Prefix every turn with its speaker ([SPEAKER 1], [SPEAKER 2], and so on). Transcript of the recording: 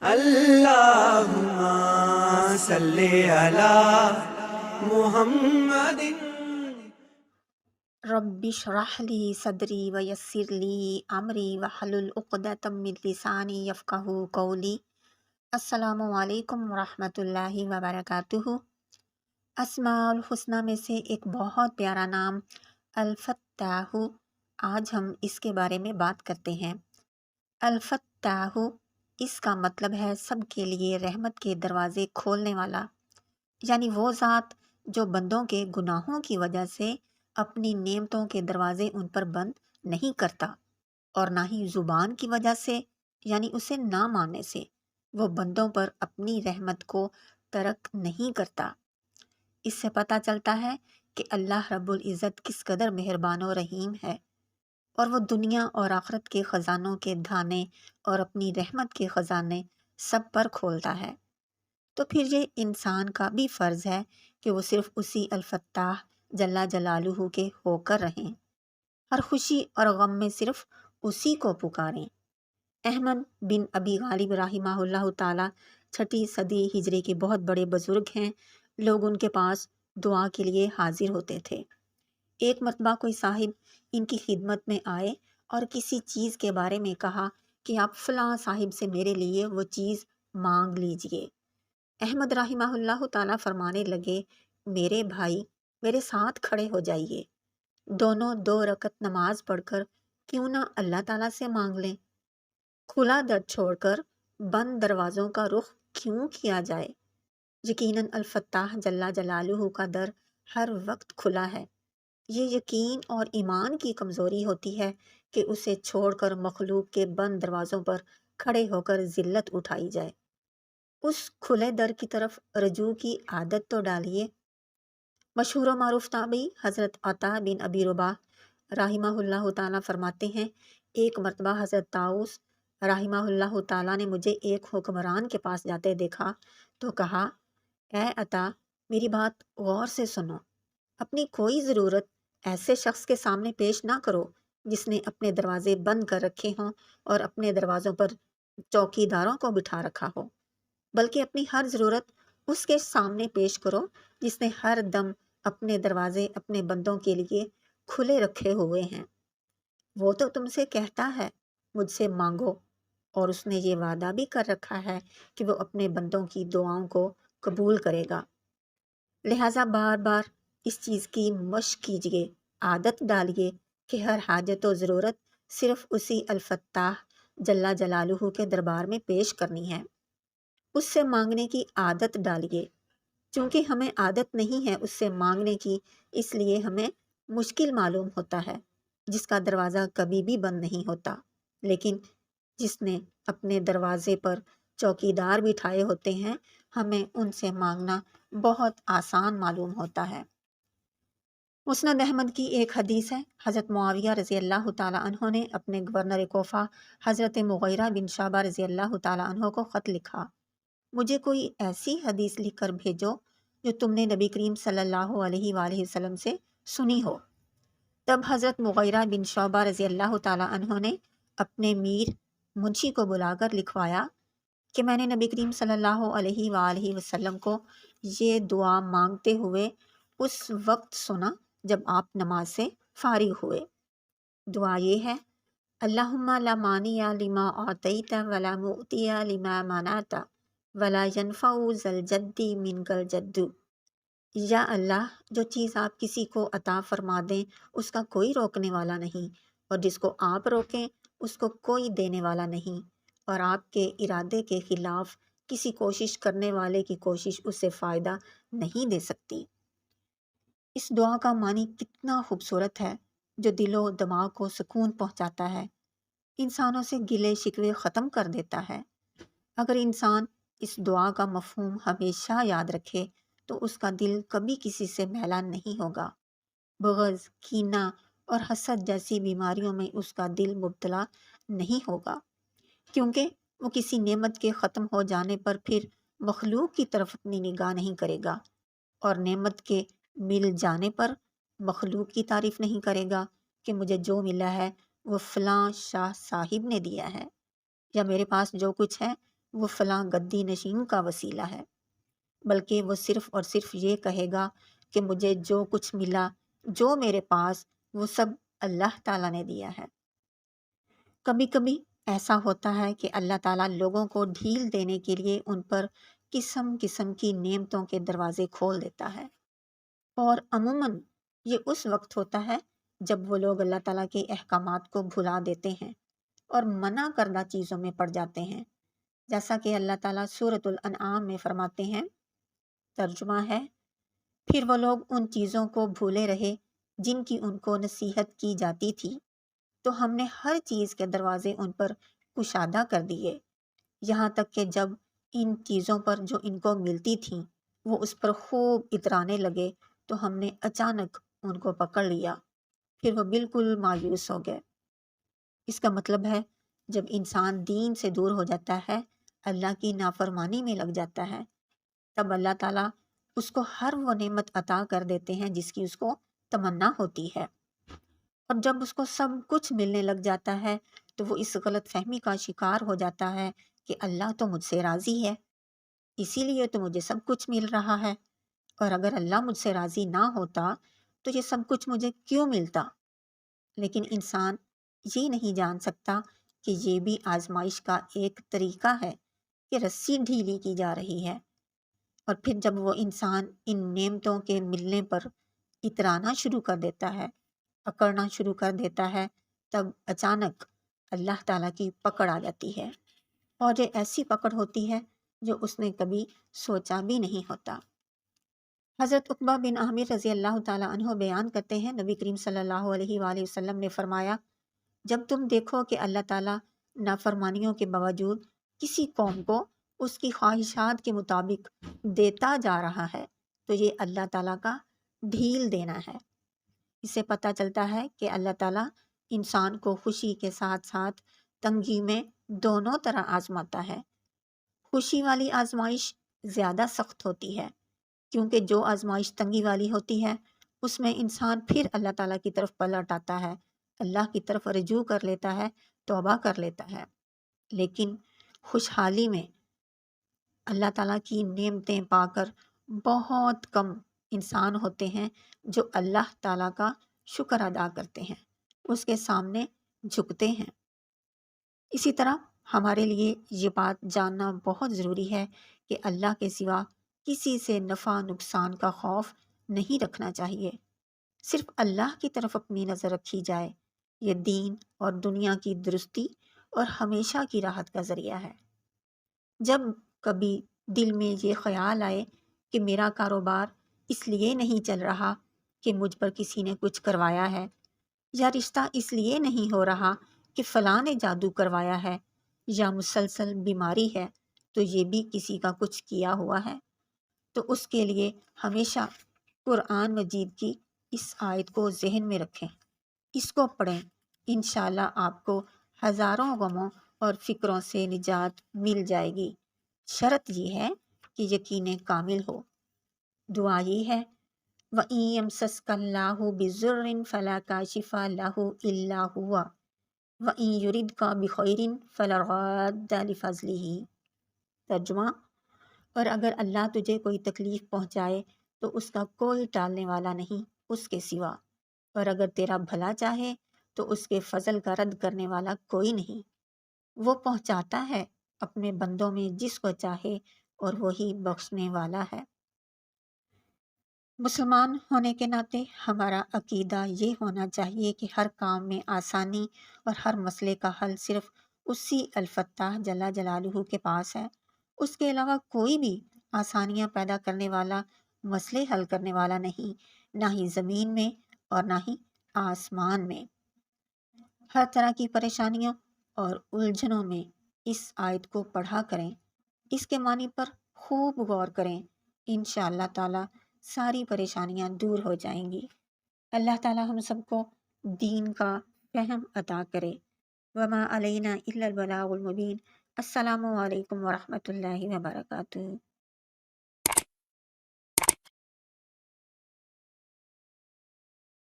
[SPEAKER 1] اللہم صلی علی محمد۔
[SPEAKER 2] رب اشرح لی صدری ویسر لی امری واحلل عقدۃ من لسانی یفقہوا قولی۔ السلام علیکم ورحمۃ اللہ وبرکاتہ۔ اسماء الحسنہ میں سے ایک بہت پیارا نام الفتاح، آج ہم اس کے بارے میں بات کرتے ہیں۔ الفتاح، اس کا مطلب ہے سب کے لیے رحمت کے دروازے کھولنے والا، یعنی وہ ذات جو بندوں کے گناہوں کی وجہ سے اپنی نعمتوں کے دروازے ان پر بند نہیں کرتا، اور نہ ہی زبان کی وجہ سے یعنی اسے نہ ماننے سے وہ بندوں پر اپنی رحمت کو ترک نہیں کرتا۔ اس سے پتہ چلتا ہے کہ اللہ رب العزت کس قدر مہربان و رحیم ہے، اور وہ دنیا اور آخرت کے خزانوں کے دھانے اور اپنی رحمت کے خزانے سب پر کھولتا ہے۔ تو پھر یہ انسان کا بھی فرض ہے کہ وہ صرف اسی الفتاح جل جلالہ کے ہو کر رہیں، ہر خوشی اور غم میں صرف اسی کو پکاریں۔ احمد بن ابی غالب رحمہ اللہ تعالی 6 صدی ہجری کے بہت بڑے بزرگ ہیں۔ لوگ ان کے پاس دعا کے لیے حاضر ہوتے تھے۔ ایک مرتبہ کوئی صاحب ان کی خدمت میں آئے اور کسی چیز کے بارے میں کہا کہ آپ فلاں صاحب سے میرے لیے وہ چیز مانگ لیجئے۔ احمد رحمہ اللہ تعالیٰ فرمانے لگے، میرے بھائی میرے ساتھ کھڑے ہو جائیے، دونوں 2 رکعت نماز پڑھ کر کیوں نہ اللہ تعالیٰ سے مانگ لیں۔ کھلا در چھوڑ کر بند دروازوں کا رخ کیوں کیا جائے؟ یقیناً الفتاح جل جلالہ کا در ہر وقت کھلا ہے۔ یہ یقین اور ایمان کی کمزوری ہوتی ہے کہ اسے چھوڑ کر مخلوق کے بند دروازوں پر کھڑے ہو کر ذلت اٹھائی جائے۔ اس کھلے در کی طرف رجوع کی عادت تو ڈالیے۔ مشہور و معروف تابعی حضرت عطا بن ابی رباح رحمہ اللہ تعالیٰ فرماتے ہیں، ایک مرتبہ حضرت طاؤس رحمہ اللہ تعالیٰ نے مجھے ایک حکمران کے پاس جاتے دیکھا تو کہا، اے عطا میری بات غور سے سنو، اپنی کوئی ضرورت ایسے شخص کے سامنے پیش نہ کرو جس نے اپنے دروازے بند کر رکھے ہوں اور اپنے دروازوں پر چوکی داروں کو بٹھا رکھا ہو، بلکہ اپنی ہر ضرورت اس کے سامنے پیش کرو جس نے ہر دم اپنے دروازے اپنے بندوں کے لیے کھلے رکھے ہوئے ہیں۔ وہ تو تم سے کہتا ہے مجھ سے مانگو، اور اس نے یہ وعدہ بھی کر رکھا ہے کہ وہ اپنے بندوں کی دعاؤں کو قبول کرے گا۔ لہٰذا بار بار اس چیز کی مشق کیجیے، عادت ڈالیے کہ ہر حاجت و ضرورت صرف اسی الفتاح جل جلالہ کے دربار میں پیش کرنی ہے۔ اس سے مانگنے کی عادت ڈالیے۔ چونکہ ہمیں عادت نہیں ہے اس سے مانگنے کی، اس لیے ہمیں مشکل معلوم ہوتا ہے، جس کا دروازہ کبھی بھی بند نہیں ہوتا، لیکن جس نے اپنے دروازے پر چوکی دار بٹھائے ہوتے ہیں ہمیں ان سے مانگنا بہت آسان معلوم ہوتا ہے۔ مسند احمد کی ایک حدیث ہے، حضرت معاویہ رضی اللہ تعالیٰ عنہ نے اپنے گورنر کوفہ حضرت مغیرہ بن شعبہ رضی اللہ تعالیٰ عنہ کو خط لکھا، مجھے کوئی ایسی حدیث لکھ کر بھیجو جو تم نے نبی کریم صلی اللہ علیہ وآلہ وسلم سے سنی ہو۔ تب حضرت مغیرہ بن شعبہ رضی اللہ تعالیٰ عنہ نے اپنے میر منشی کو بلا کر لکھوایا کہ میں نے نبی کریم صلی اللہ علیہ وآلہ وسلم کو یہ دعا مانگتے ہوئے اس وقت سنا جب آپ نماز سے فارغ ہوئے۔ دعا یہ ہے، اللہم لا مانع لما اعطیت ولا معطی لما منعت ولا ينفع ذا الجد منک الجد۔ یا اللہ، جو چیز آپ کسی کو عطا فرما دیں اس کا کوئی روکنے والا نہیں، اور جس کو آپ روکیں اس کو کوئی دینے والا نہیں، اور آپ کے ارادے کے خلاف کسی کوشش کرنے والے کی کوشش اس سے فائدہ نہیں دے سکتی۔ اس دعا کا معنی کتنا خوبصورت ہے، جو دل و دماغ کو سکون پہنچاتا ہے، انسانوں سے گلے شکوے ختم کر دیتا ہے۔ اگر انسان اس دعا کا مفہوم ہمیشہ یاد رکھے تو اس کا دل کبھی کسی سے میلا نہیں ہوگا۔ بغض، کینہ اور حسد جیسی بیماریوں میں اس کا دل مبتلا نہیں ہوگا، کیونکہ وہ کسی نعمت کے ختم ہو جانے پر پھر مخلوق کی طرف اپنی نگاہ نہیں کرے گا، اور نعمت کے مل جانے پر مخلوق کی تعریف نہیں کرے گا کہ مجھے جو ملا ہے وہ فلاں شاہ صاحب نے دیا ہے، یا میرے پاس جو کچھ ہے وہ فلاں گدی نشین کا وسیلہ ہے، بلکہ وہ صرف اور صرف یہ کہے گا کہ مجھے جو کچھ ملا، جو میرے پاس، وہ سب اللہ تعالیٰ نے دیا ہے۔ کبھی کبھی ایسا ہوتا ہے کہ اللہ تعالیٰ لوگوں کو ڈھیل دینے کے لیے ان پر قسم قسم کی نعمتوں کے دروازے کھول دیتا ہے، اور عموماً یہ اس وقت ہوتا ہے جب وہ لوگ اللہ تعالیٰ کے احکامات کو بھلا دیتے ہیں اور منع کردہ چیزوں میں پڑ جاتے ہیں، جیسا کہ اللہ تعالیٰ سورۃ الانعام میں فرماتے ہیں، ترجمہ ہے، پھر وہ لوگ ان چیزوں کو بھولے رہے جن کی ان کو نصیحت کی جاتی تھی، تو ہم نے ہر چیز کے دروازے ان پر کشادہ کر دیے، یہاں تک کہ جب ان چیزوں پر جو ان کو ملتی تھیں وہ اس پر خوب اترانے لگے تو ہم نے اچانک ان کو پکڑ لیا، پھر وہ بالکل مایوس ہو گئے۔ اس کا مطلب ہے جب انسان دین سے دور ہو جاتا ہے، اللہ کی نافرمانی میں لگ جاتا ہے، تب اللہ تعالیٰ اس کو ہر وہ نعمت عطا کر دیتے ہیں جس کی اس کو تمنا ہوتی ہے، اور جب اس کو سب کچھ ملنے لگ جاتا ہے تو وہ اس غلط فہمی کا شکار ہو جاتا ہے کہ اللہ تو مجھ سے راضی ہے، اسی لیے تو مجھے سب کچھ مل رہا ہے، اور اگر اللہ مجھ سے راضی نہ ہوتا تو یہ سب کچھ مجھے کیوں ملتا؟ لیکن انسان یہ نہیں جان سکتا کہ یہ بھی آزمائش کا ایک طریقہ ہے کہ رسی ڈھیلی کی جا رہی ہے، اور پھر جب وہ انسان ان نعمتوں کے ملنے پر اترانا شروع کر دیتا ہے، پکڑنا شروع کر دیتا ہے، تب اچانک اللہ تعالیٰ کی پکڑ آ جاتی ہے، اور یہ ایسی پکڑ ہوتی ہے جو اس نے کبھی سوچا بھی نہیں ہوتا۔ حضرت عقبہ بن عامر رضی اللہ تعالیٰ عنہ بیان کرتے ہیں، نبی کریم صلی اللہ علیہ وآلہ وسلم نے فرمایا، جب تم دیکھو کہ اللہ تعالیٰ نافرمانیوں کے باوجود کسی قوم کو اس کی خواہشات کے مطابق دیتا جا رہا ہے تو یہ اللہ تعالیٰ کا ڈھیل دینا ہے۔ اس سے پتہ چلتا ہے کہ اللہ تعالیٰ انسان کو خوشی کے ساتھ ساتھ تنگی میں دونوں طرح آزماتا ہے۔ خوشی والی آزمائش زیادہ سخت ہوتی ہے، کیونکہ جو آزمائش تنگی والی ہوتی ہے اس میں انسان پھر اللہ تعالیٰ کی طرف پلٹ آتا ہے، اللہ کی طرف رجوع کر لیتا ہے، توبہ کر لیتا ہے۔ لیکن خوشحالی میں اللہ تعالیٰ کی نعمتیں پا کر بہت کم انسان ہوتے ہیں جو اللہ تعالیٰ کا شکر ادا کرتے ہیں، اس کے سامنے جھکتے ہیں۔ اسی طرح ہمارے لیے یہ بات جاننا بہت ضروری ہے کہ اللہ کے سوا کسی سے نفع نقصان کا خوف نہیں رکھنا چاہیے، صرف اللہ کی طرف اپنی نظر رکھی جائے، یہ دین اور دنیا کی درستی اور ہمیشہ کی راحت کا ذریعہ ہے۔ جب کبھی دل میں یہ خیال آئے کہ میرا کاروبار اس لیے نہیں چل رہا کہ مجھ پر کسی نے کچھ کروایا ہے، یا رشتہ اس لیے نہیں ہو رہا کہ فلاں نے جادو کروایا ہے، یا مسلسل بیماری ہے تو یہ بھی کسی کا کچھ کیا ہوا ہے، تو اس کے لیے ہمیشہ قرآن مجید کی اس آیت کو ذہن میں رکھیں، اس کو پڑھیں، انشاءاللہ آپ کو ہزاروں غموں اور فکروں سے نجات مل جائے گی، شرط یہ ہے کہ یقین کامل ہو۔ دعا یہ ہے، وَإِن يَمْسَسْكَ اللَّهُ بِضُرٍّ فَلَا كَاشِفَ لَهُ إِلَّا هُوَ وَإِن يُرِدْكَ بِخَيْرٍ فَلَا رَادَّ لِفَضْلِهِ۔ ترجمہ، اور اگر اللہ تجھے کوئی تکلیف پہنچائے تو اس کا کوئی ٹالنے والا نہیں اس کے سوا، اور اگر تیرا بھلا چاہے تو اس کے فضل کا رد کرنے والا کوئی نہیں، وہ پہنچاتا ہے اپنے بندوں میں جس کو چاہے اور وہی بخشنے والا ہے۔ مسلمان ہونے کے ناطے ہمارا عقیدہ یہ ہونا چاہیے کہ ہر کام میں آسانی اور ہر مسئلے کا حل صرف اسی الفتاح جل جلالہ کے پاس ہے، اس کے علاوہ کوئی بھی آسانیاں پیدا کرنے والا، مسئلے حل کرنے والا نہیں، نہ ہی زمین میں اور نہ ہی آسمان میں۔ ہر طرح کی پریشانیوں اور الجھنوں میں اس آیت کو پڑھا کریں، اس کے معنی پر خوب غور کریں، انشاءاللہ تعالی ساری پریشانیاں دور ہو جائیں گی۔ اللہ تعالی ہم سب کو دین کا فہم عطا کرے۔ وما علینا الا البلاغ المبین۔ السلام علیکم ورحمۃ اللہ وبرکاتہ۔